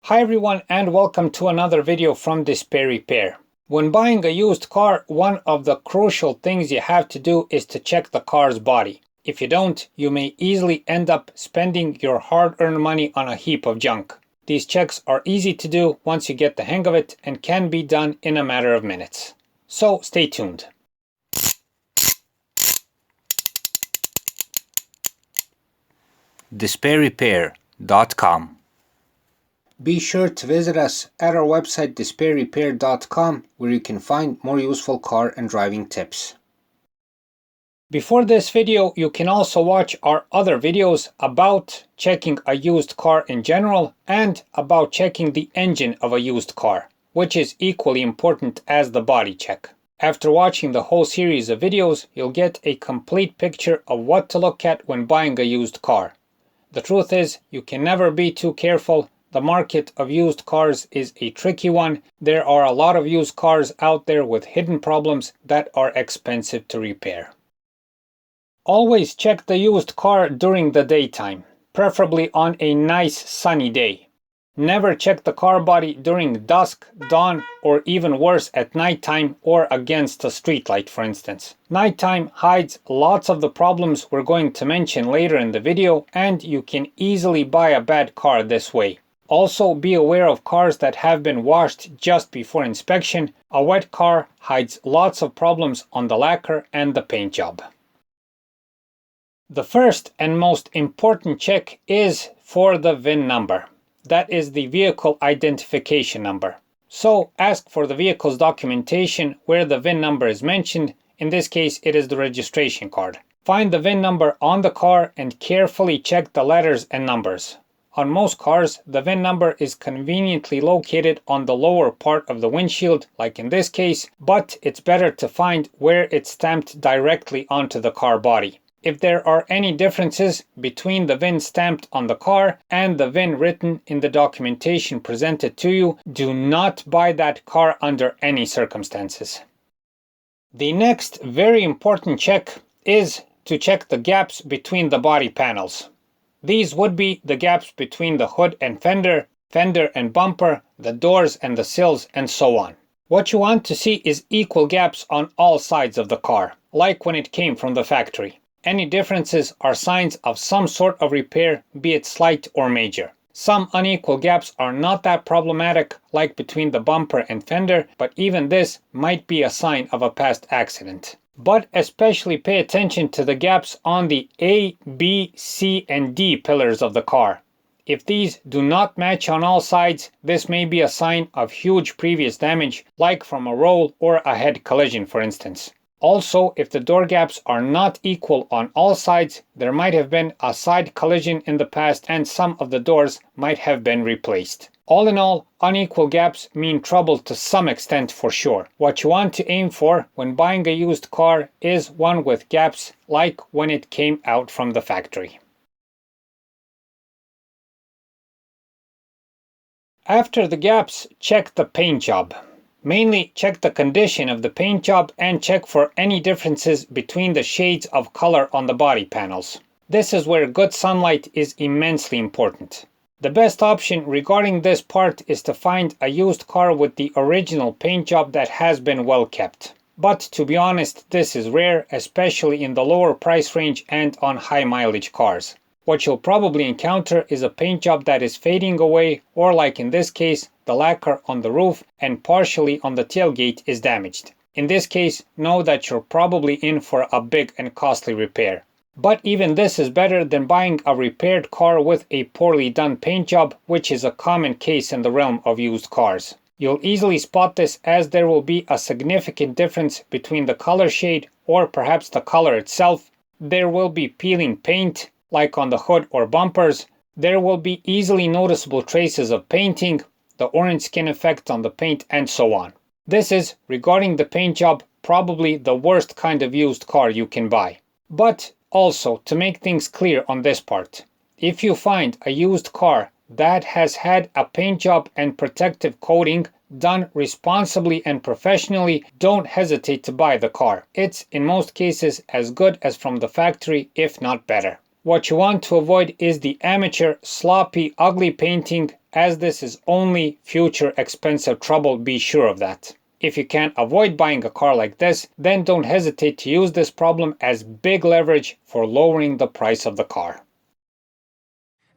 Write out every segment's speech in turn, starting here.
Hi everyone and welcome to another video from Despair Repair. When buying a used car, one of the crucial things you have to do is to check the car's body. If you don't, you may easily end up spending your hard-earned money on a heap of junk. These checks are easy to do once you get the hang of it and can be done in a matter of minutes. So stay tuned. DespairRepair.com. Be sure to visit us at our website despairrepair.com, where you can find more useful car and driving tips. Before this video, you can also watch our other videos about checking a used car in general and about checking the engine of a used car, which is equally important as the body check. After watching the whole series of videos, you'll get a complete picture of what to look at when buying a used car. The truth is, you can never be too careful. The market of used cars is a tricky one. There are a lot of used cars out there with hidden problems that are expensive to repair. Always check the used car during the daytime, preferably on a nice sunny day. Never check the car body during dusk, dawn, or even worse at nighttime or against a streetlight, for instance. Nighttime hides lots of the problems we're going to mention later in the video, and you can easily buy a bad car this way. Also, be aware of cars that have been washed just before inspection. A wet car hides lots of problems on the lacquer and the paint job. The first and most important check is for the VIN number. That is the vehicle identification number. So ask for the vehicle's documentation where the VIN number is mentioned. In this case, it is the registration card. Find the VIN number on the car and carefully check the letters and numbers. On most cars, the VIN number is conveniently located on the lower part of the windshield, like in this case, but it's better to find where it's stamped directly onto the car body. If there are any differences between the VIN stamped on the car and the VIN written in the documentation presented to you, do not buy that car under any circumstances. The next very important check is to check the gaps between the body panels. These would be the gaps between the hood and fender, fender and bumper, the doors and the sills, and so on. What you want to see is equal gaps on all sides of the car, like when it came from the factory. Any differences are signs of some sort of repair, be it slight or major. Some unequal gaps are not that problematic, like between the bumper and fender, but even this might be a sign of a past accident. But especially pay attention to the gaps on the A, B, C, and D pillars of the car. If these do not match on all sides, this may be a sign of huge previous damage, like from a roll or a head collision, for instance. Also, if the door gaps are not equal on all sides, there might have been a side collision in the past and some of the doors might have been replaced. All in all, unequal gaps mean trouble to some extent for sure. What you want to aim for when buying a used car is one with gaps like when it came out from the factory. After the gaps, check the paint job. Mainly check the condition of the paint job and check for any differences between the shades of color on the body panels. This is where good sunlight is immensely important. The best option regarding this part is to find a used car with the original paint job that has been well kept. But to be honest, this is rare, especially in the lower price range and on high mileage cars. What you'll probably encounter is a paint job that is fading away, or like in this case, the lacquer on the roof and partially on the tailgate is damaged. In this case, know that you're probably in for a big and costly repair. But even this is better than buying a repaired car with a poorly done paint job, which is a common case in the realm of used cars. You'll easily spot this as there will be a significant difference between the color shade or perhaps the color itself. There will be peeling paint, like on the hood or bumpers. There will be easily noticeable traces of painting, the orange skin effect on the paint, and so on. This is, regarding the paint job, probably the worst kind of used car you can buy. But also, to make things clear on this part, if you find a used car that has had a paint job and protective coating done responsibly and professionally, don't hesitate to buy the car. It's in most cases as good as from the factory, if not better. What you want to avoid is the amateur, sloppy, ugly painting, as this is only future expensive trouble, be sure of that. If you can't avoid buying a car like this, then don't hesitate to use this problem as big leverage for lowering the price of the car.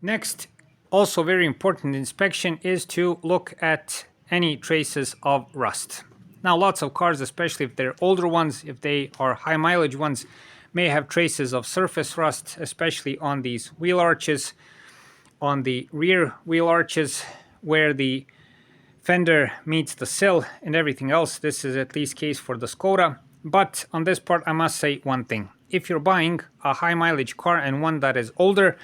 Next, also very important inspection is to look at any traces of rust. Now, lots of cars, especially if they're older ones, if they are high mileage ones, may have traces of surface rust, especially on these wheel arches, on the rear wheel arches where the fender meets the sill and everything else. This is at least case for the Skoda. But on this part, I must say one thing. If you're buying a high mileage car and one that is older,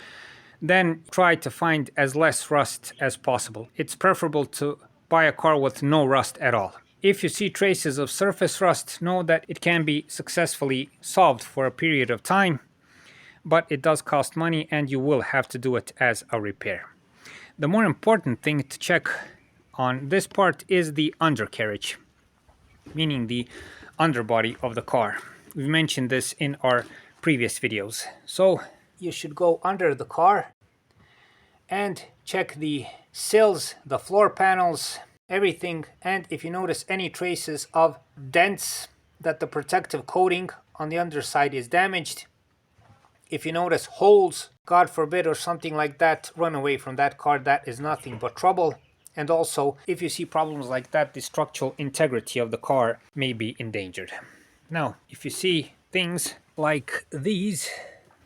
then try to find as less rust as possible. It's preferable to buy a car with no rust at all. If you see traces of surface rust, know that it can be successfully solved for a period of time, but it does cost money and you will have to do it as a repair. The more important thing to check on this part is the undercarriage, meaning the underbody of the car. We've mentioned this in our previous videos. So you should go under the car and check the sills, the floor panels, everything. And if you notice any traces of dents, that the protective coating on the underside is damaged. If you notice holes, God forbid, or something like that, run away from that car. That is nothing but trouble. And also, if you see problems like that, the structural integrity of the car may be endangered. Now, if you see things like these,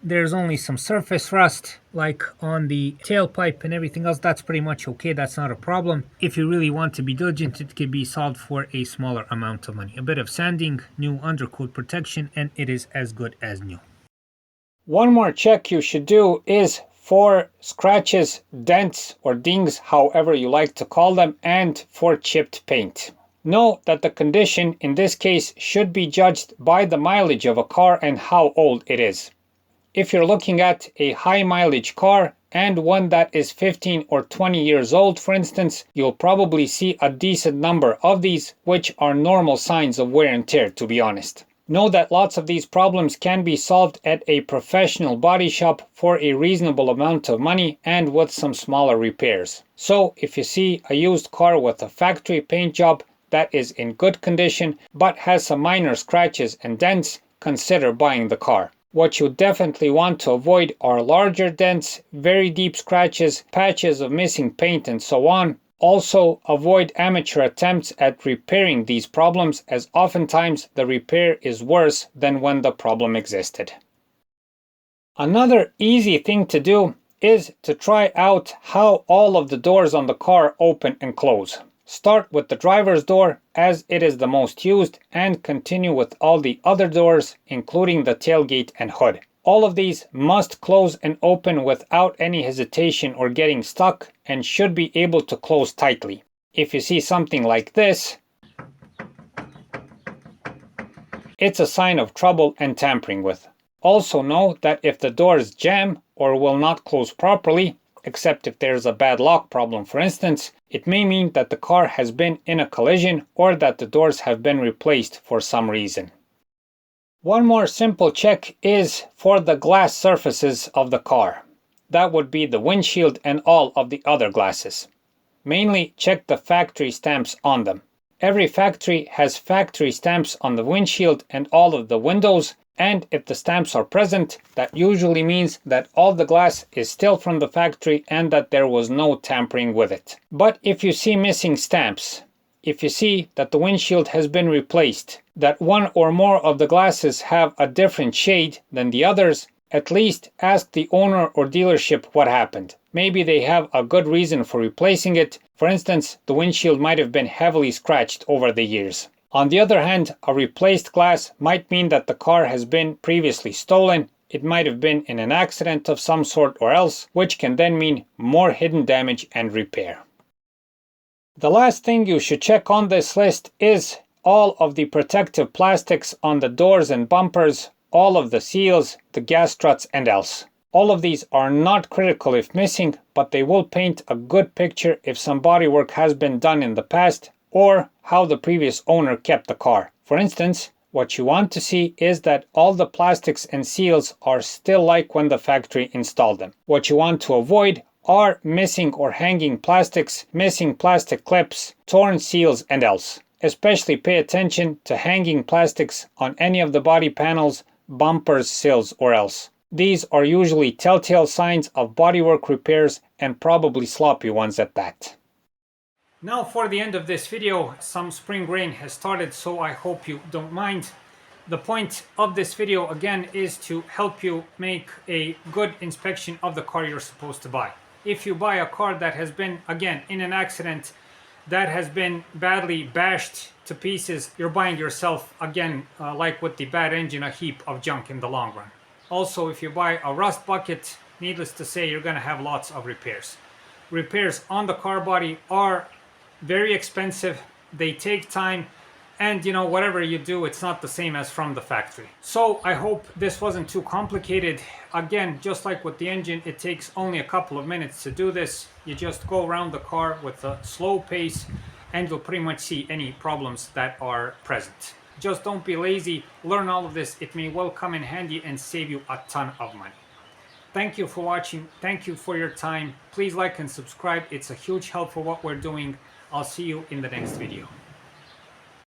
there's only some surface rust, like on the tailpipe and everything else, that's pretty much okay. That's not a problem. If you really want to be diligent, it can be solved for a smaller amount of money. A bit of sanding, new undercoat protection, and it is as good as new. One more check you should do is for scratches, dents, or dings, however you like to call them, and for chipped paint. Know that the condition in this case should be judged by the mileage of a car and how old it is. If you're looking at a high mileage car and one that is 15 or 20 years old, for instance, you'll probably see a decent number of these, which are normal signs of wear and tear, to be honest. Know that lots of these problems can be solved at a professional body shop for a reasonable amount of money and with some smaller repairs. So if you see a used car with a factory paint job that is in good condition but has some minor scratches and dents, consider buying the car. What you definitely want to avoid are larger dents, very deep scratches, patches of missing paint, and so on. Also, avoid amateur attempts at repairing these problems, as oftentimes the repair is worse than when the problem existed. Another easy thing to do is to try out how all of the doors on the car open and close. Start with the driver's door, as it is the most used, and continue with all the other doors, including the tailgate and hood. All of these must close and open without any hesitation or getting stuck, and should be able to close tightly. If you see something like this, it's a sign of trouble and tampering with. Also know that if the doors jam or will not close properly, except if there's a bad lock problem, for instance, it may mean that the car has been in a collision or that the doors have been replaced for some reason. One more simple check is for the glass surfaces of the car. That would be the windshield and all of the other glasses. Mainly check the factory stamps on them. Every factory has factory stamps on the windshield and all of the windows, and if the stamps are present, that usually means that all the glass is still from the factory and that there was no tampering with it. But if you see missing stamps, if you see that the windshield has been replaced, that one or more of the glasses have a different shade than the others, at least ask the owner or dealership what happened. Maybe they have a good reason for replacing it. For instance, the windshield might have been heavily scratched over the years. On the other hand, a replaced glass might mean that the car has been previously stolen. It might have been in an accident of some sort or else, which can then mean more hidden damage and repair. The last thing you should check on this list is all of the protective plastics on the doors and bumpers, all of the seals, the gas struts, and else. All of these are not critical if missing, but they will paint a good picture if some bodywork has been done in the past or how the previous owner kept the car. For instance, What you want to see is that all the plastics and seals are still like when the factory installed them. What you want to avoid are missing or hanging plastics, missing plastic clips, torn seals, and else. Especially pay attention to hanging plastics on any of the body panels, bumpers, sills, or else. These are usually telltale signs of bodywork repairs, and probably sloppy ones at that. Now for the end of this video, some spring rain has started, so I hope you don't mind. The point of this video again is to help you make a good inspection of the car you're supposed to buy. If you buy a car that has been, again, in an accident, that has been badly bashed to pieces, you're buying yourself, again, like with the bad engine, a heap of junk in the long run. Also, if you buy a rust bucket, needless to say, you're going to have lots of repairs. Repairs on the car body are very expensive, they take time, and whatever you do, it's not the same as from the factory. So I hope this wasn't too complicated. Again, just like with the engine, it takes only a couple of minutes to do this. You just go around the car with a slow pace and you'll pretty much see any problems that are present. Just don't be lazy, learn all of this. It may well come in handy and save you a ton of money. Thank you for watching. Thank you for your time. Please like and subscribe. It's a huge help for what we're doing. I'll see you in the next video.